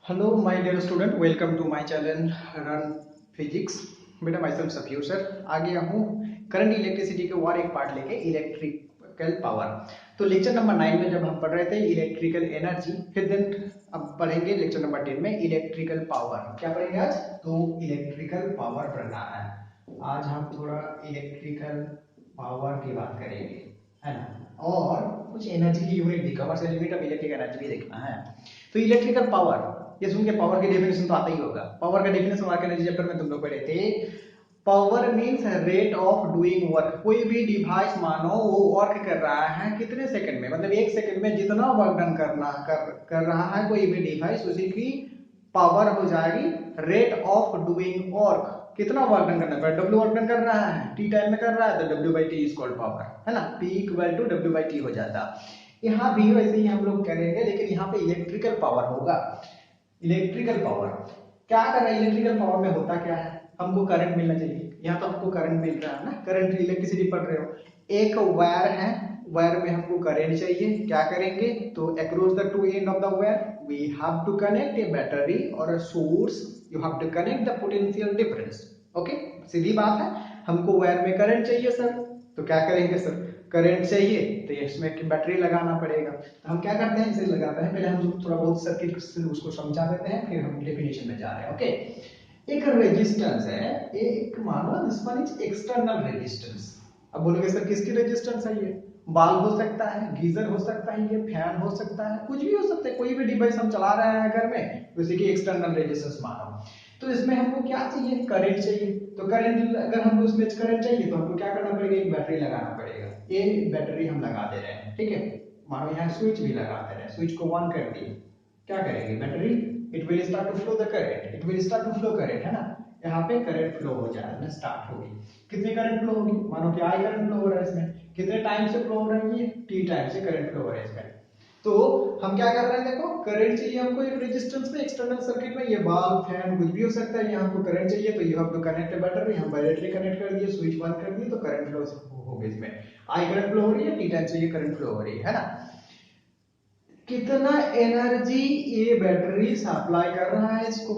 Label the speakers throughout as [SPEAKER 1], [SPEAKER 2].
[SPEAKER 1] Hello, my dear student. Welcome to my channel Run Physics. बेटा my self सफीर sir आ गया हूँ current electricity के और एक पार्ट लेके इलेक्ट्रिकल पावर। तो लेक्चर नंबर 9 में जब हम पढ़ रहे थे इलेक्ट्रिकल एनर्जी, फिर देन अब पढ़ेंगे लेक्चर नंबर 10 में इलेक्ट्रिकल पावर। क्या पढ़ेंगे आज? तो इलेक्ट्रिकल पावर पढ़ना है। आज हम थोड़ा इलेक्ट्रिकल पावर की बात करेंगे, है ना, और कुछ एनर्जी की यूनिट भी, कवर से लिमिट ऑफ इलेक्ट्रिक एनर्जी भी देखना है। तो इलेक्ट्रिकल पावर, ये सुन के पावर की डेफिनेशन तो आता ही होगा। पावर का डेफिनेशन मार्क एनर्जी चैप्टर में तुम लोग पढ़े थे। Power means rate of doing work. कोई भी डिवाइस मानो वो वर्क कर रहा है कितने सेकंड में, मतलब एक सेकंड में जितना वर्क डन कर रहा है कोई भी डिवाइस, उसी की पावर हो जाएगी रेट ऑफ डूइंग वर्क। कितना वर्क डन करना है, डब्ल्यू वर्क डन कर रहा है, टी टाइम में कर रहा है, तो W by T is called power, है ना। P equal to W by T हो जाता। यहाँ भी वैसे ही हम लोग करेंगे, लेकिन यहाँ पे इलेक्ट्रिकल पावर होगा। इलेक्ट्रिकल पावर क्या कर रहा है? इलेक्ट्रिकल पावर में होता क्या है, हमको करंट मिलना चाहिए। यहाँ तो हमको करंट मिल रहा है ना, करंट इलेक्ट्रिसिटी पढ़ रहे हो। एक वायर है, वायर में हमको करंट चाहिए। क्या करेंगे? तो across the two end of the wire we have to connect a battery और a source. You have to connect the potential difference. Okay, सीधी बात है। हमको वायर में करंट चाहिए सर, तो क्या करेंगे सर? करंट चाहिए तो इसमें बैटरी लगाना पड़ेगा। तो हम क्या करते हैं, इसे लगाते हैं। पहले हम थोड़ा बहुत सर्किट से उसको समझा देते हैं, फिर हम डेफिनेशन में जा रहे हैं। ओके, एक रेजिस्टेंस है, एक मानो this one is external resistance. अब बोलोगे सर किसकी रेजिस्टेंस है ये? बल्ब हो सकता है, गीजर हो सकता है, ये फैन हो सकता है, कुछ भी हो सकता है। कोई भी डिवाइस हम चला रहे हैं घर में, तो इसी की एक्सटर्नल रेजिस्टेंस मानो। तो इसमें हमको क्या चाहिए? करंट चाहिए। तो करंट, अगर हमको इसमें करंट चाहिए तो हमको क्या करना पड़ेगा? एक बैटरी लगाना पड़ेगा। ये बैटरी हम लगा दे रहे हैं, ठीक है। मानो यहाँ स्विच भी लगा दे रहे हैं, स्विच को ऑन कर दिए। क्या करेगी battery? It will start to flow the current, it will start to flow current, है ना। यहाँ पे करंट फ्लो हो जाएगा, स्टार्ट होगी। कितनी करंट फ्लो होगी? मानो कि आई करंट फ्लो हो रहा है इसमें। कितने टाइम से फ्लो हो रही है? टी टाइम से करंट फ्लो हो रहा है इसमें। तो हम क्या कर रहे हैं, देखो करंट चाहिए हमको एक रेजिस्टेंस में, एक्सटर्नल सर्किट में। ये बल्ब फैन कुछ भी हो सकता है। यहाँ हमको करंट चाहिए तो you have to connect a battery. हम बैटरी कनेक्ट कर दिए, स्विच बंद कर दिए, तो करंट फ्लो हो गई इसमें। आई करंट फ्लो हो रही है, टी टाइम से ये करंट फ्लो हो रही है ना। कितना एनर्जी ये बैटरी सप्लाई कर रहा है इसको,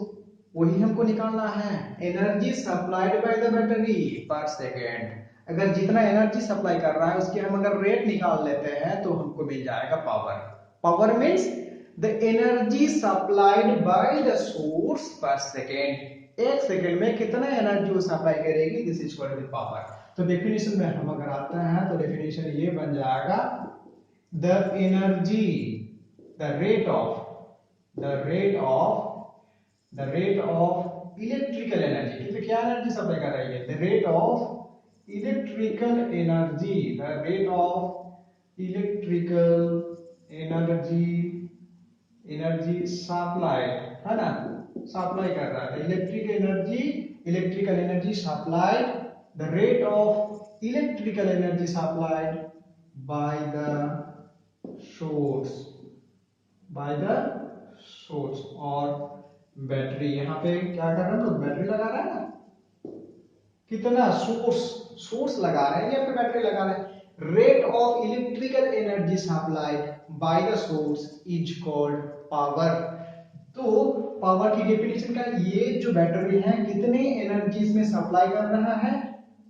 [SPEAKER 1] वही हमको निकालना है। Energy supplied by the battery पर सेकेंड। अगर जितना एनर्जी सप्लाई कर रहा है उसकी हम अगर रेट निकाल लेते हैं तो हमको मिल जाएगा power. Power means the energy supplied by the source पर सेकेंड। एक सेकेंड में कितना एनर्जी वो सप्लाई करेगी, दिस इज कॉल्ड पावर। तो डेफिनेशन में हम अगर आते हैं तो डेफिनेशन ये बन जाएगा, the energy, the rate of the rate of the rate of electrical energy। कितनी क्या एनर्जी सप्लाई कर रही है? the rate of electrical energy, the rate of electrical energy supplied, है ना, सप्लाई कर रहा है electrical energy supplied, the rate of electrical energy supplied by the source, by the source और बैटरी। यहाँ पे क्या कर रहा है? तो बैटरी लगा रहा है ना। कितना? सोर्स लगा रहे हैं या फिर बैटरी लगा रहे हैं। Rate of electrical energy supplied by the source is called power. तो पावर की डेफिनेशन का, ये जो बैटरी है कितने एनर्जी में सप्लाई कर रहा है,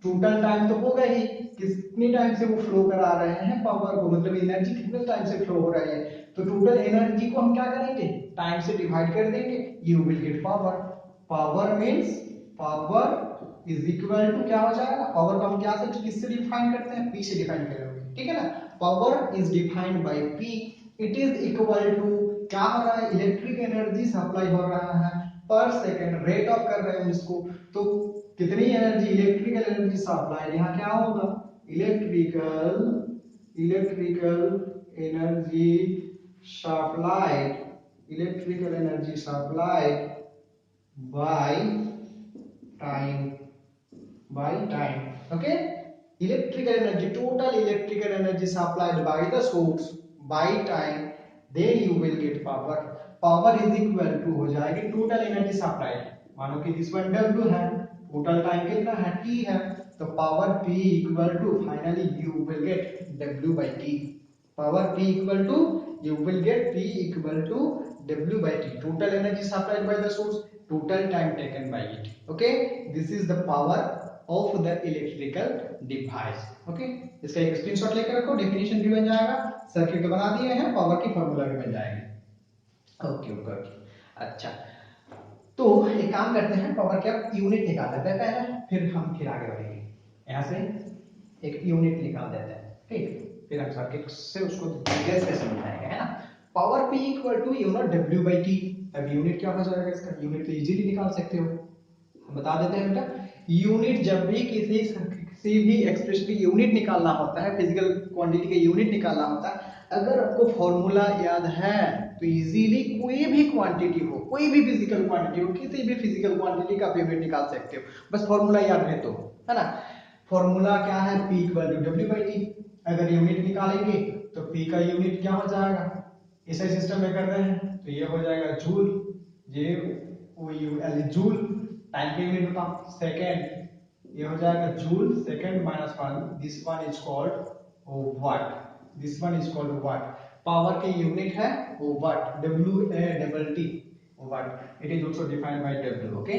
[SPEAKER 1] टोटल टाइम तो होगा ही, कितनी टाइम से वो फ्लो करा रहे हैं पावर को, मतलब एनर्जी कितने टाइम से फ्लो हो रही है। तो टोटल एनर्जी को हम क्या करेंगे? टाइम से डिवाइड कर देंगे, you will get power. Power means power is equal to क्या हो जाएगा? पावर को हम क्या से किससे डिफाइन करते हैं? पी से डिफाइन करेंगे, ठीक है ना। Power is defined by P. It is equal to क्या हो रहा है? इलेक्ट्रिक एनर्जी सप्लाई हो रहा है पर सेकंड, रेट ऑफ कर रहे हैं इसको। तो कितनी एनर्जी? इलेक्ट्रिकल एनर्जी सप्लाई, यहाँ क्या होगा? Electrical energy supplied by time, okay। Electrical energy, total electrical energy supplied by the source by time, then you will get power। power is equal to हो जाएगी total energy supplied। मानो कि this one W है, total time कितना है? T है, तो power P equal to finally you will get W by T। Power P equal to you will get P equal to W by T, total energy supplied by the source, total time taken by it. Okay, this is the power of the electrical device. Okay, इसका एक screenshot लेकर रखो, definition भी बन जाएगा, circuit तो बना दिए हैं, पावर की फॉर्मूला भी बन जाएगी। ओके ओके ओके, अच्छा तो एक काम करते हैं, पावर का यूनिट निकाल लेते हैं पहले, फिर आगे बढ़ेंगे। यहाँ से एक यूनिट निकाल देते हैं, ठीक, फिर हम सर्किट से उसको डिटेल्स से समझाएंगे, है ना। Power P equal to W by T। अब यूनिट क्या हो जाएगा इसका, यूनिट तो इजीली निकाल सकते हो, हम बता देते हैं बेटा। यूनिट जब भी किसी भी एक्सप्रेशन की यूनिट निकालना होता है, फिजिकल क्वांटिटी का यूनिट निकालना होता है, अगर आपको फॉर्मूला याद है तो इजीली कोई भी क्वांटिटी हो, कोई भी फिजिकल क्वांटिटी हो, किसी भी फिजिकल क्वांटिटी का यूनिट निकाल सकते हो, बस फॉर्मूला याद है तो, है ना। फॉर्मूला क्या है, P equal to W by T। अगर यूनिट निकालेंगे तो P का यूनिट क्या हो जाएगा, ऐसे सिस्टम में कर रहे हैं तो ये हो जाएगा जूल, JOUL जूल। टाइम का यूनिट बताओ, सेकंड, ये हो जाएगा joule second minus 1, this one is called watt, this one is called watt. Power की यूनिट है watt, WATT watt, it is also defined by W। Okay,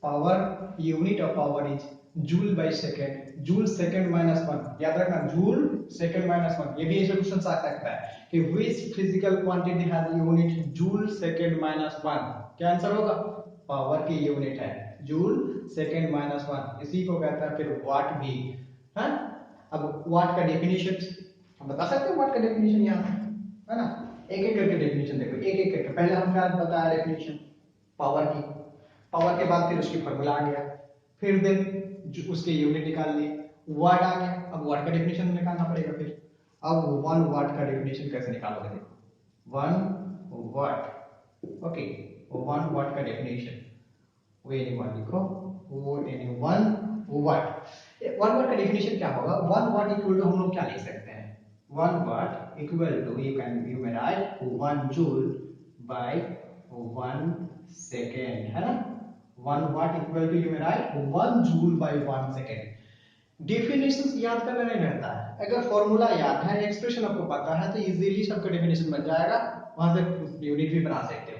[SPEAKER 1] power unit of power is joule by second, joule second minus 1, याद रखना joule second minus 1, ये भी ऐसे question आ सकता है कि which physical quantity has unit joule second minus 1, क्या answer होगा, पावर की यूनिट है जूल सेकंड माइनस 1, इसी को कहता है फिर वाट भी, है। अब वाट का डेफिनेशन हम बता सकते हैं, वाट का डेफिनेशन यहाँ है ना, एक एक करके डेफिनेशन देखो, एक एक करके। पहले हम क्या बताया डेफिनेशन पावर की, पावर के बाद फिर उसकी फॉर्मूला आ गया, फिर देन उसके यूनिट निकाल लिए, वाट आ गया, अब वाट का डेफिनेशन निकालना पड़ेगा फिर। अब 1 वाट का डेफिनेशन कैसे निकालोगे, देखो 1 वाट, ओके 1 वाट का डेफिनेशन, वो एनी1 लिखो, वो एनी1 वाट। 1 वाट का डेफिनेशन क्या होगा, 1 वाट इक्वल टू हम लोग क्या लिख सकते हैं, 1 watt equal to you may write 1 joule by 1 second, है ना। 1 watt equal to you may write 1 joule by 1 second. Definition याद करना नहीं रहता है, अगर फॉर्मूला याद है, एक्सप्रेशन आपको पता है तो इजीली सबका डेफिनेशन बन जाएगा, वहां से यूनिट भी बना सकते हो।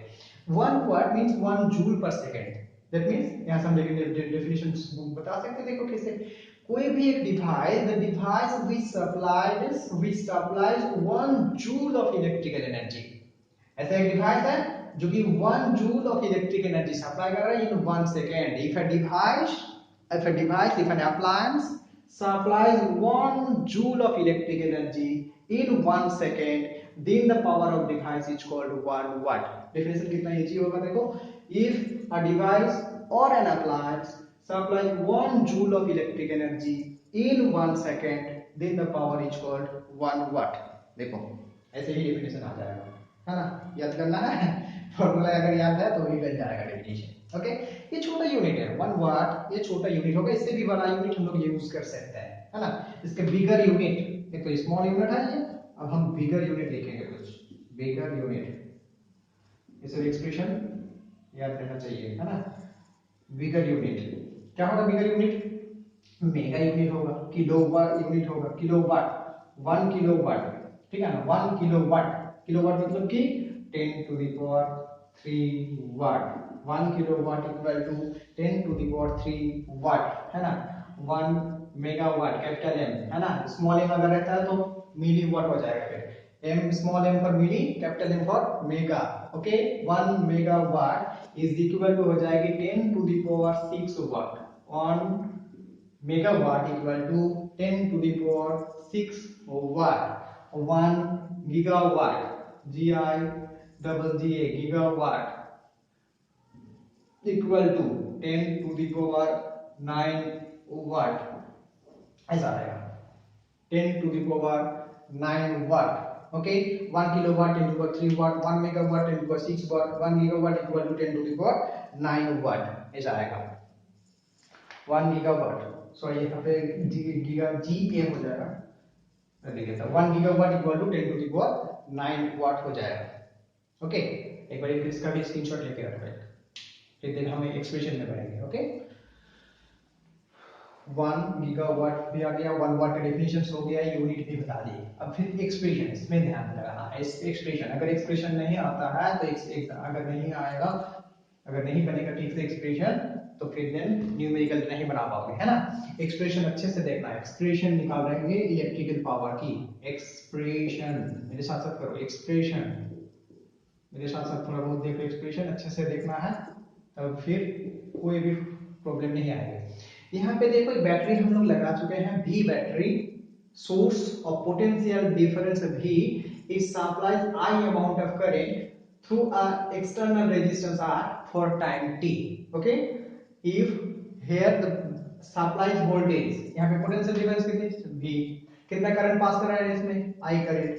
[SPEAKER 1] 1 वाट मींस 1 जूल पर सेकेंड, दैट मींस यहां से हम डेफिनेशन बता सकते हैं, देखो कैसे, कोई भी एक device, the device which supplies 1 joule of electrical energy, ऐसा एक डिवाइस है जो कि 1 joule of electric energy supply कर रहा है इन 1 second. if an appliance supplies 1 joule of electric energy in 1 second, then the power of device is called 1 watt। definition कितना easy होगा, देखो, if a device or an appliance supplies 1 joule of electric energy in 1 second, then the power is called 1 watt। देखो ऐसे ही definition आ जाएगा, है ना, याद करना है, फॉर्मूला अगर याद है तो ही बन जाएगा डेफिनेशन। ओके, ये छोटा यूनिट है 1 वाट, ये छोटा यूनिट होगा, इससे भी बड़ा यूनिट हम लोग यूज कर सकते हैं, है ना। इसके बिगर यूनिट, एक तो स्मॉल यूनिट है ये, अब हम बिगर यूनिट लिखेंगे, कुछ बिगर यूनिट, इसे एक्सप्रेशन याद रहना चाहिए, है ना। बिगर यूनिट क्या होगा, बिगर यूनिट मेगा यूनिट होगा, किलोवाट यूनिट होगा, किलोवाट 1 किलोवाट, ठीक है ना, 1 किलोवाट, किलोवाट मतलब कि 10 to the power 3 watt, 1 kilowatt equal to 10 to the power 3 watt, है ना। 1 मेगावाट कैपिटल एम, है ना, स्मॉल एम अगर रहता है तो मिली वाट हो जाएगा, फिर M small M for milli, capital M for mega. Okay, 1 megawatt is equal to हो जाएगी 10 to the power 6 watt, 1 megawatt equal to 10 to the power 6 watt। 1 gigawatt, GIGA gigawatt equal to 10 to the power 9 watt, ऐसा आएगा 10 to the power 9 watt। Okay, 1 kilowatt into 3 watt, 1 megawatt into 6 watt, 1 gigawatt equal to 10 to the power 9 watt, ऐसा आएगा 1 gigawatt, sorry यहाँ पे giga GA हो जाएगा, देखिए 1 gigawatt equal to 10 to the power 9 watt हो जाएगा। ओके, एक बार इसका भी स्क्रीनशॉट लेके रखो, फिर हम एक्सप्रेशन में बढ़ेंगे। ओके, 1 गीगावाट भी आ गया, 1 वाट का डेफिनेशन हो गया, यूनिट भी बता दी। अब फिर एक्सप्रेशन, इसमें ध्यान लगाना है। एक्सप्रेशन, अगर एक्सप्रेशन नहीं आता है तो अगर नहीं आएगा, अगर नहीं बनेगा ठीक से एक्सप्रेशन, तो फिर देन न्यूमेरिकल नहीं बना पाओगे, है ना। एक्सप्रेशन अच्छे से देखना है। एक्सप्रेशन निकाल रहे हैं इलेक्ट्रिकल पावर की। एक्सप्रेशन, मेरे साथ साथ करो, एक्सप्रेशन मेरे साथ साथ थोड़ा बहुत देखो, एक्सप्रेशन अच्छे से देखना है, तब फिर कोई भी प्रॉब्लम नहीं आएगी। यहाँ पे देखो बैटरी हम लोग लगा चुके हैं, V battery, source of potential difference V is supplies I amount of current through a external resistance R for time t. Okay, if here the supplies voltage, यहाँ पे पोटेंशियल डिफरेंस कितनी V, कितना current pass कर रहा है इसमें, I current,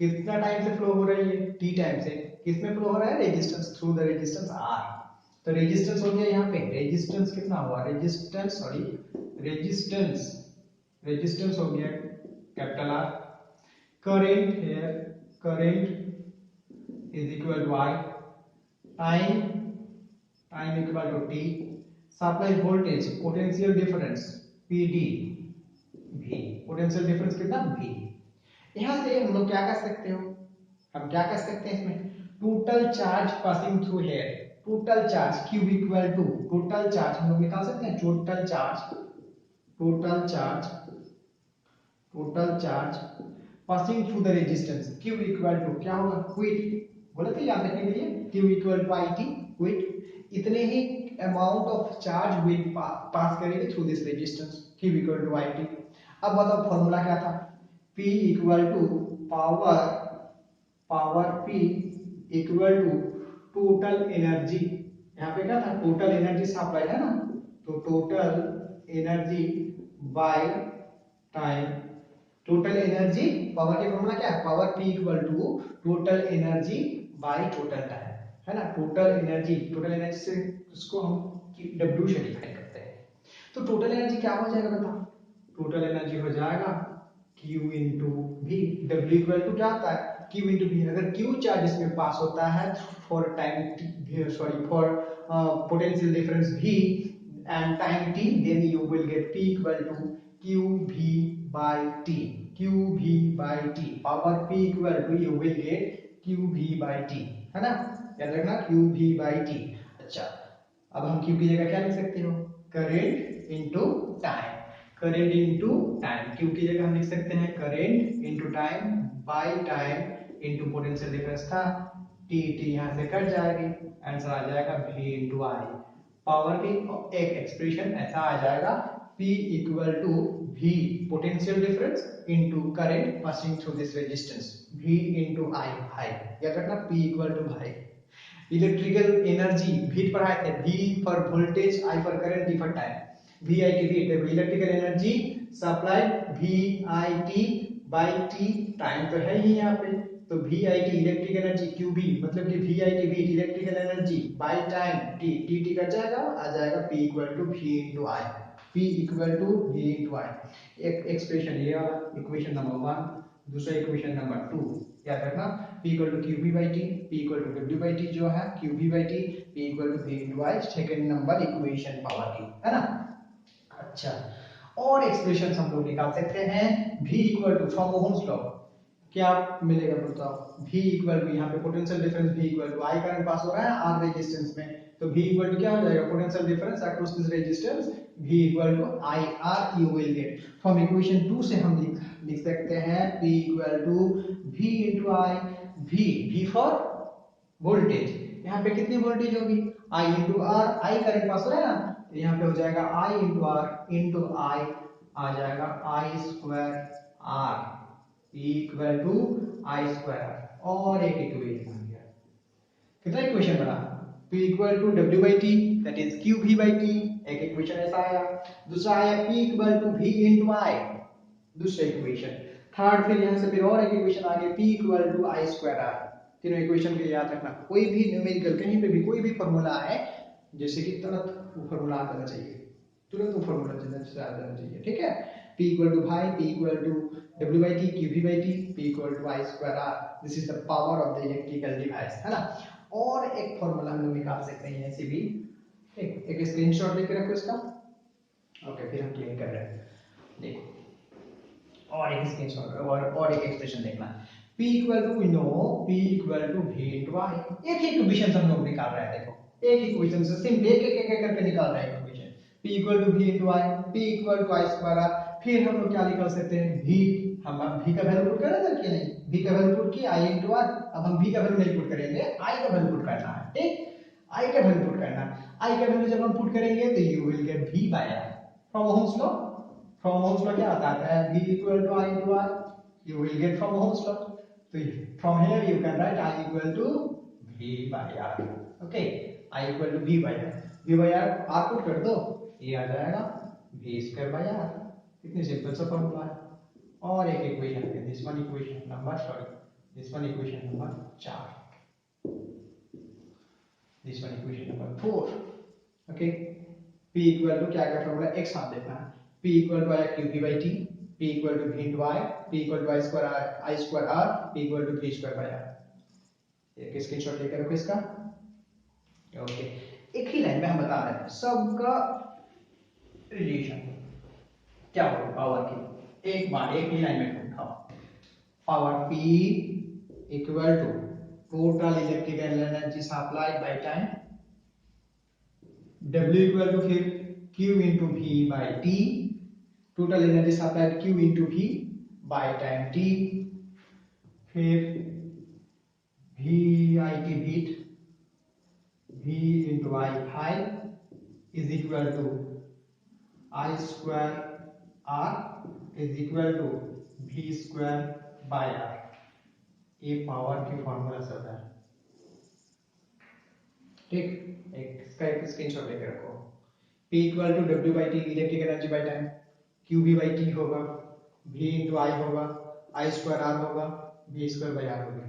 [SPEAKER 1] कितना time से फ्लो हो रही है, t टाइम से, किसमें फ्लो हो रहा है, resistance, through the resistance R। तो रेजिस्टेंस हो गया, यहाँ पे रेजिस्टेंस कितना हुआ, रेजिस्टेंस हो गया capital R। Current here, current is equal to I, time equal to t, supply voltage, potential difference PD, V, potential difference कितना V। यहां से हम लोग क्या कर सकते हो, हम क्या कर सकते हैं इसमें, total charge passing through here, total charge Q equal to, total charge हम लोग निकाल सकते हैं, total charge passing through the resistance Q equal to क्या होगा, क्विट, बोले थे याद रखने के लिए, Q इक्वल टू IT, क्विट, इतने ही amount of charge will pass करेगी through this resistance Q equal to IT। अब बताओ फॉर्मूला क्या था, P equal to power P equal to total energy, यहाँ पे क्या था, टोटल एनर्जी सप्लाई है ना, तो total energy by time, total energy, power की फॉर्मूला क्या है, power P equal to total energy by total time, है ना। टोटल एनर्जी से उसको हम W से डिफाइन करते हैं। तो टोटल एनर्जी क्या हो जाएगा बताओ, टोटल एनर्जी हो जाएगा Q into V। W equal to क्या होता है, Q इंटू V। अगर Q चार्ज इसमें पास होता है for time, for potential difference V and time t, then you will get P equal to QV by T, QV by T, power P equal to you will get QV by T, है ना, याद रखना QV by T। अच्छा, अब हम Q की जगह क्या लिख सकते हो, current into time, current into time, Q की जगह हम लिख सकते हैं current into time by time into potential difference था T, यहाँ से कट जाएगी, आंसर आ जाएगा V इंटू I। पावर की एक एक्सप्रेशन ऐसा आ जाएगा, P equal to V potential difference into current passing through this resistance V into I, भाई याद रखना P इक्वल टू भाई। इलेक्ट्रिकल एनर्जी V पढ़ाए थे, V for voltage, I for current, T for time. V I T V, देखो electrical energy supplied V I T by T, time तो है ही यहाँ पे, तो VIT इलेक्ट्रिक एनर्जी, QB मतलब कि VIT V electrical energy by time T, T cut जाएगा, आ जाएगा P equal to V into I, P equal to V into I। एक एक्सप्रेशन ये वाला इक्वेशन नंबर 1, दूसरा इक्वेशन नंबर 2 याद रखना, P equal to QB by T, P equal to W by T जो है QB by T, P equal to V into I, second number equation power की, है ना। अच्छा, और एक्सप्रेशन हम लोग निकाल सकते हैं, V equal to from Ohm's law क्या मिलेगा बताओ, V इक्वल टू, यहाँ पे potential difference V equal to I current pass हो रहा है R रेजिस्टेंस में, तो V इक्वल टू क्या हो जाएगा, potential difference across this resistance V equal to IR, you will get from equation 2 से हम लिख सकते हैं P equal to V into I, V for voltage, यहाँ पे कितनी वोल्टेज होगी, I into R, I current pass हो रहा है ना, तो यहाँ पे हो जाएगा I into R into I, आ जाएगा I square R equal to I square, और एक इक्वेशन बन गया, कितना इक्वेशन बना, P equal to W by T that is QV by T, एक इक्वेशन ऐसा आया, दूसरा आया P equal to V into I, दूसरा इक्वेशन, थर्ड फिर यहाँ से फिर और एक इक्वेशन आ गया P equal to I square R। तीनों इक्वेशन के याद रखना, कोई भी न्यूमेरिकल कहीं पे भी कोई भी फॉर्मूला है, जैसे कि तुरंत वो फॉर्मूला आ जाना चाहिए, तुरंत वो फॉर्मूला आ जाना चाहिए, ठीक है। P इक्वल टू भाई, P equal to W by T, QV by T, P equal to I square R, this is the power of the electrical device, है ना। और एक फॉर्मूला हम लोग निकाल सकते हैं ऐसे भी, एक स्क्रीनशॉट लेके रखो इसका, ओके, फिर हम क्लीन कर रहे हैं। देखो और एक स्क्रीनशॉट और एक एक्सप्रेशन देखना। P equal to no P equal to V into I। एक ही इक्वेशन हम लोग निकाल रहे हैं। देखो एक इक्वेशन से सिंपल एक करके निकाल रहे हैं equation. P equal to V into I, P equal to I square R। फिर हम लोग क्या निकाल सकते हैं, V। हम अब V का वैल्यू पुट करें ना कि नहीं, V का वैल्यू पुट किया I इनटू R। अब हम V का वैल्यू नहीं पुट करेंगे, I का वैल्यू पुट करना है। ठीक, I का वैल्यू पुट करना है। I का वैल्यू जब हम पुट करेंगे तो you will get V by R from Ohm's law. From Ohm's law क्या आता है, V equal to I into R, you will get from Ohm's law. So from here you can write I equal to V by R. Okay, I equal to V by R। V by R R put कर दो, ये आ जाएगा V square by R। कितनी simple सा formula है। और एक equation है, this one equation number 4, this one equation number 4। Okay, P equal to क्या का फॉर्मूला, एक साथ देखना है। P equal to I Q V by T, P equal to V into I, P equal to I square R, P equal to V square by R। एक screenshot लेकर रखो इसका। ओके, एक ही लाइन में हम बता रहे हैं सबका रिलेशन क्या होगा पावर की। एक बार एक ही लाइन में उठाओ, power P equal to total electrical energy supplied by time, W equal to फिर Q into V by T, total energy supplied Q into V by time T, फिर V I की बीट, V into I is equal to I square R is equal to V square by R। ये power की formula सब है। ठीक, इसका एक स्क्रीनशॉट लेकर रखो। P equal to W by T electrical energy by time, QV by T होगा, V इंटू I होगा, I स्क्वायर R होगा, V स्क्वायर बाई R होगा।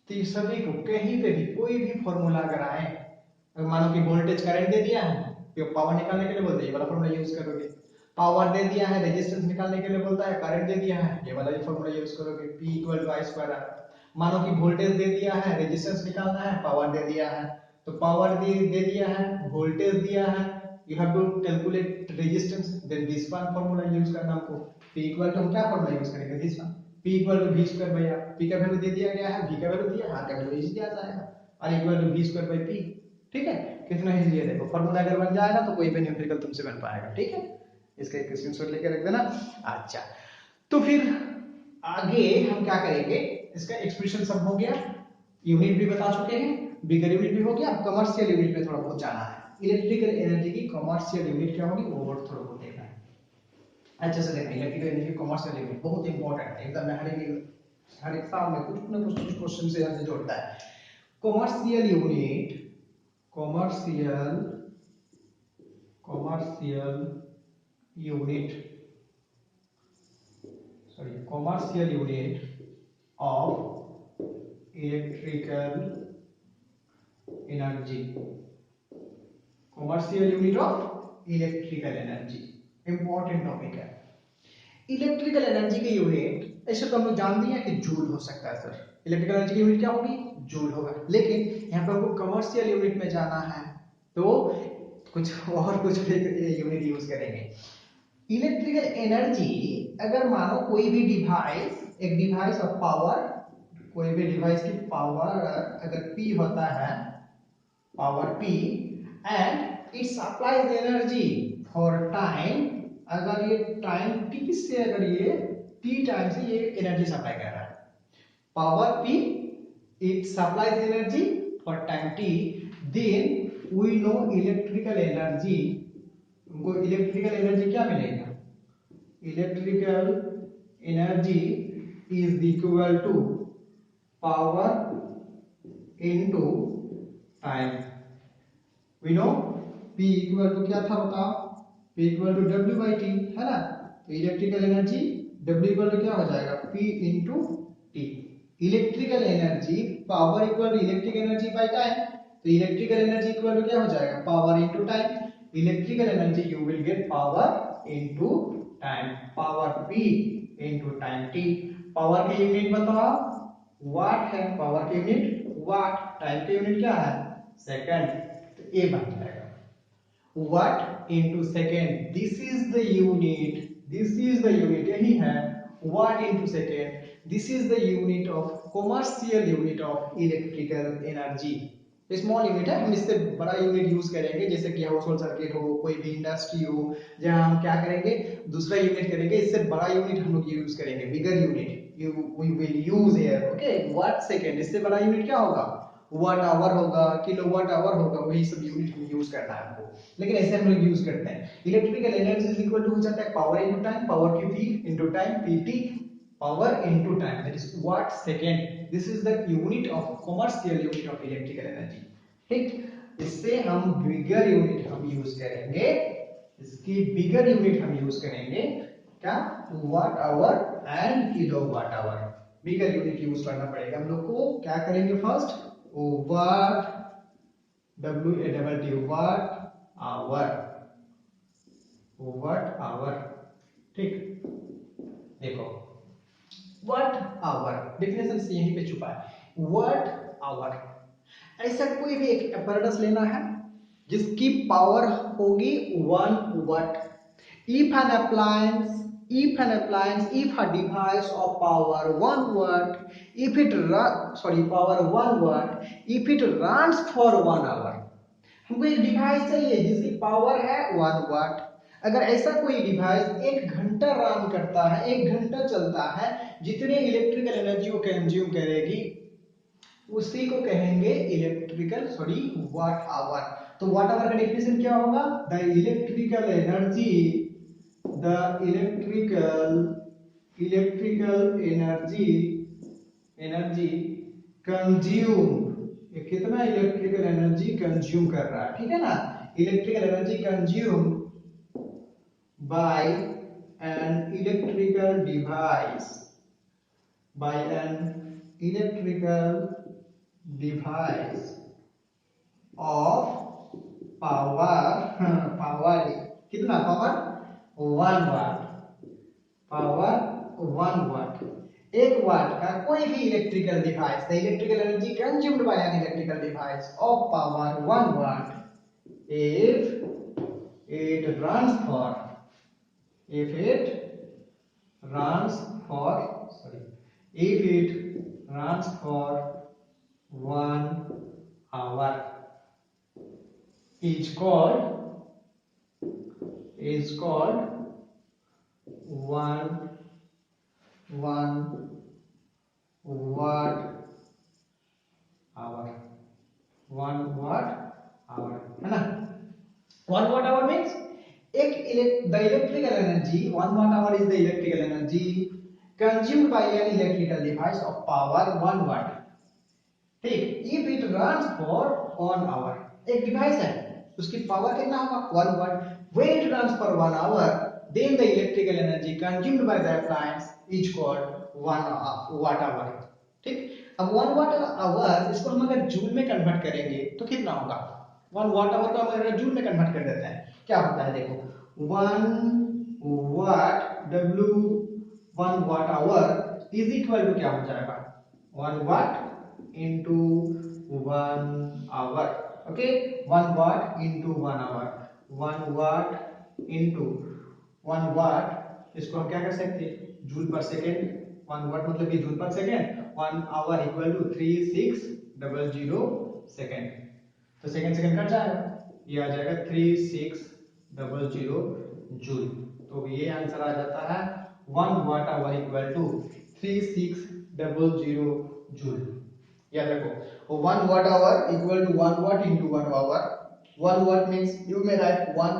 [SPEAKER 1] तो ये सभी को कहीं पे भी कोई भी फॉर्मूला अगर आए, अगर मानो कि वोल्टेज करंट दे दिया है तो पावर निकालने के लिए बोलते हैं ये वाला फॉर्मूला यूज करोगे। पावर दे दिया है, रेजिस्टेंस निकालने के लिए बोलता है, करंट दे दिया है, ये वाला फॉर्मूला यूज करोगे। P equal to I square R। मानो कि वोल्टेज दे दिया है, रेजिस्टेंस निकालना है, पावर दे दिया है, तो पावर दे दिया है, वोल्टेज दिया है, you have to calculate resistance, then this one formula use करना हमको। P इक्वल टू हम क्या फॉर्मूला यूज करेंगे, this one। P equal to V square by R। P का वैल्यू दे दिया गया है, V का वैल्यू दिया है, R का वैल्यू इजी आ जाएगा, R equal to V square by P। ठीक है, कितना इजी है। देखो फॉर्मूला अगर बन जाएगा तो कोई भी न्यूमेरिकल तुमसे बन पाएगा। ठीक है, इसका एक स्क्रीनशॉट लेके रख देना। अच्छा, तो फिर आगे हम क्या करेंगे, इसका एक्सप्रेशन सब हो गया, यूनिट भी बता चुके हैं, बिगर यूनिट भी हो गया, अब कमर्शियल यूनिट में थोड़ा बहुत जाना है। इलेक्ट्रिकल एनर्जी की कमर्शियल यूनिट क्या होगी वो वर्ड थोड़ा बहुत देखना है, अच्छे से देखना। इलेक्ट्रिकल एनर्जी की कमर्शियल यूनिट बहुत इंपॉर्टेंट है, एग्जाम में हर एक साल में कुछ ना कुछ क्वेश्चन से यहाँ से जोड़ता है। Commercial unit, commercial unit of electrical energy, commercial unit of electrical energy important topic है। इलेक्ट्रिकल एनर्जी की यूनिट ऐसे तो हम लोग जानते हैं कि जूल हो सकता है सर, इलेक्ट्रिकल एनर्जी की यूनिट क्या होगी, जूल होगा, लेकिन यहाँ पर हमको कमर्शियल यूनिट में जाना है तो कुछ और कुछ यूनिट यूज करेंगे। इलेक्ट्रिकल एनर्जी अगर मानो कोई भी डिवाइस, एक डिवाइस ऑफ पावर, कोई भी डिवाइस की पावर अगर P होता है, power P, and it supplies energy for time, अगर ये टाइम T से, अगर ये T टाइम से ये एनर्जी सप्लाई कर रहा है, power P it supplies energy for time T, then we know electrical energy, हमको इलेक्ट्रिकल एनर्जी क्या मिलेगा, electrical energy is equal to power into time. We know P equal to क्या था बताओ, P equal to W by T है ना, तो electrical energy W equal to क्या हो जाएगा, P into T. Electrical energy, power equal to electric energy by time, तो इलेक्ट्रिकल एनर्जी इक्वल टू क्या हो जाएगा, power into time. Electrical energy you will get power into time, power P into time T। Power की unit बताओ, वाट है, power की unit watt, time की unit क्या है, सेकंड, तो ये बन जाएगा। watt into second. This is the unit. This is the unit. यही है watt into second. This is the unit of commercial unit of electrical energy. Small unit है, हम इससे बड़ा यूनिट यूज करेंगे, जैसे कि हाउस होल्ड सर्किट हो, कोई भी इंडस्ट्री हो, जहां हम क्या करेंगे, दूसरा यूनिट करेंगे, इससे बड़ा यूनिट हम लोग यूज करेंगे, bigger unit we will use here. Okay, watt second, इससे बड़ा यूनिट क्या होगा, वाट आवर होगा, किलोवाट आवर होगा, वही सब यूनिट हम यूज करना है हमको। लेकिन ऐसे हम लोग यूज करते हैं, electrical energy is equal to हो जाता है पावर इनटू टाइम, पावर की P into time, PT power into time, that is watt second. This is the unit of commercial unit of electrical energy. ठीक, इससे हम bigger unit हम use करेंगे, इसकी बिगर यूनिट हम यूज करेंगे क्या, watt hour and kilowatt hour. Bigger unit use करना पड़ेगा हम लोग को। क्या करेंगे first, watt, WATT, watt hour, watt hour. ठीक, देखो वाट आवर डेफिनेशन से यहीं पे छुपा है, वाट आवर। ऐसा कोई भी एक apparatus लेना है जिसकी पावर होगी 1 watt। if a device of power 1 watt, if it power 1 watt, if it runs for 1 hour। हमको एक डिवाइस चाहिए जिसकी पावर है 1 watt। अगर ऐसा कोई डिवाइस 1 घंटा रन करता है, 1 घंटा चलता है, जितने इलेक्ट्रिकल एनर्जी को कंज्यूम करेगी उसी को कहेंगे वाट आवर। तो वाट आवर का डेफिनेशन क्या होगा, द इलेक्ट्रिकल एनर्जी कंज्यूम, कितना इलेक्ट्रिकल एनर्जी कंज्यूम कर रहा है, ठीक है ना, electrical energy consume by an electrical device, by an electrical device of power कितना, power 1 watt, power 1 watt। 1 watt का कोई भी electrical device, the electrical energy consumed by an electrical device of power 1 watt if it runs for 1 hour is called 1 watt hour, 1 watt hour है ना। 1 watt hour means the electrical energy, 1 watt hour is the electrical energy consumed by an electrical device of power 1 watt। ठीक, if it runs for 1 hour, एक device है उसकी power कितना होगा 1 watt। when it runs for 1 hour, then the electrical energy consumed by the appliance is called 1 watt hour। ठीक, अब 1 watt hour इसको हम अगर जूल में कन्वर्ट करेंगे तो कितना होगा, 1 watt hour को हम अगर जूल में कन्वर्ट कर देते हैं, क्या होता है, देखो 1 watt one watt hour is equal to क्या हो जाएगा, 1 watt into 1 hour। Okay, 1 watt into 1 hour, 1 watt into 1 watt, इसको हम क्या कर सकते हैं, जूल पर सेकेंड। 1 watt मतलब कि जूल पर second, 1 hour equal to 3600 second. तो सेकेंड कट जाएगा, ये आ जाएगा 3600 जूल। तो ये आंसर आ जाता है 1 watt hour equal to 3600 joule. याद रखो, 1 watt hour equal to 1 watt into 1 hour। 1 watt means you may write 1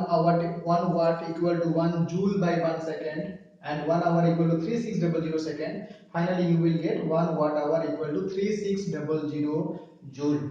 [SPEAKER 1] watt equal to 1 joule by 1 second and 1 hour equal to 3600 second। Finally you will get 1 watt hour equal to 3600 joule।